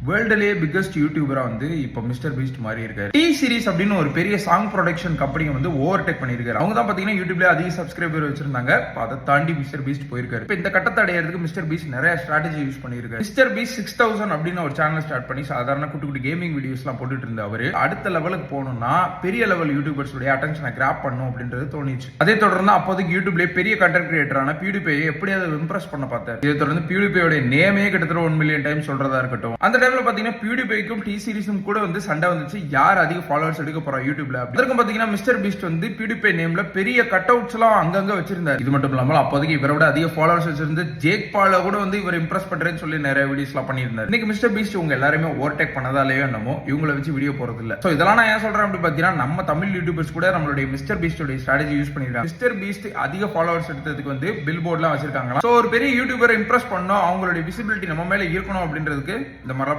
வேர்ல்டுலயே biggest யூடியூபரா வந்து இப்போ mister Beast மாறி இருக்காரு. டி சீரிஸ் அப்படின்னு ஒரு பெரிய சாங் ப்ரொடக்ஷன் கம்பெனியை வந்து ஓவர்டேக் பண்ணிருக்காரு. அவங்க தான் பாத்தீங்கன்னா யூடியூப்ல அதிக சப்ஸ்கிரைபர் வச்சிருந்தாங்க. அதை தாண்டி மிஸ்டர் பீஸ்ட் போயிருக்காரு. இப்போ இந்த கட்டத்தை அடையிறதுக்கு மிஸ்டர் பீஸ்ட் நிறைய ஸ்ட்ராட்டஜி யூஸ் பண்ணிருக்காரு. மிஸ்டர் பீஸ்ட் 6000 அப்படின்னு ஒரு சேனல் ஸ்டார்ட் பண்ணி சாதாரண குட்டி குட்டி கேமிங் வீடியோஸ் எல்லாம் போட்டுட்டு இருந்த அவரு அடுத்த லெவலுக்கு போகணும்னா பெரிய லெவல் யூடியூபர்ஸ் உடைய அட்டென்ஷனை கிராப் பண்ணும் அப்படின்றது தோணிச்சு. அதே தொடர்ந்து அப்போதைக்கு யூடியூப்ல பெரிய கண்டென்ட் கிரியேட்டரான பியூடிபையை எப்படியாவது இம்ப்ரெஸ் பண்ண பார்த்தாரு. இதை தொடர்ந்து பியூடிபையோட நேமே கிட்டத்தட்ட 1 மில்லியன் டைம் சொல்றதா இருக்கட்டும். அந்த டைம்ல பாத்தீங்கன்னா பியூடிபைக்கும் டி சீரிஸும் கூட வந்து சண்டை வந்துச்சு. யார் அதிக ஃபாலோவர்ஸ் எடுக்க போறா யூடியூப்ல. அதற்கும் பாத்தீங்கன்னா மிஸ்டர் பீஸ்ட் வந்து பியூடிபை நேம்ல பெரிய கட் அவுட்ஸ் எல்லாம் அங்கங்க வச்சிருந்தாரு. இது மட்டும் இல்லாமல் அப்போதைக்கு இவரை விட அதிக ஃபாலோவர்ஸ் வச்சிருந்து ஜேக் பால கூட வந்து இவர் இம்ப்ரெஸ் பண்றேன்னு சொல்லி நிறைய வீடியோஸ் எல்லாம் பண்ணியிருந்தாரு. இன்னைக்கு மிஸ்டர் பீஸ்ட் உங்க எல்லாருமே ஓவர்டேக் பண்ணதாலேயோ என்னமோ இவங்களை வச்சு வீடியோ போறது இல்ல. சோ இதெல்லாம் நான் ஏன் சொல்றேன் அப்படி பாத்தீங்கன்னா நம்ம தமிழ் யூடியூபர்ஸ் கூட நம்மளுடைய மிஸ்டர் பீஸ்டோட ஸ்ட்ராட்டஜி யூஸ் பண்ணிருக்காங்க. மிஸ்டர் பீஸ்ட் அதிக ஃபாலோவர்ஸ் எடுத்ததுக்கு வந்து பில் போர்ட்லாம் வச்சிருக்காங்க. சோ ஒரு பெரிய யூடியூபரை இம்ப்ரெஸ் பண்ணோம், அவங்களுடைய விசிபிலிட்டி நம்ம மேல இருக்கணும் அப்படின்றதுக்கு இந்த மாதிரி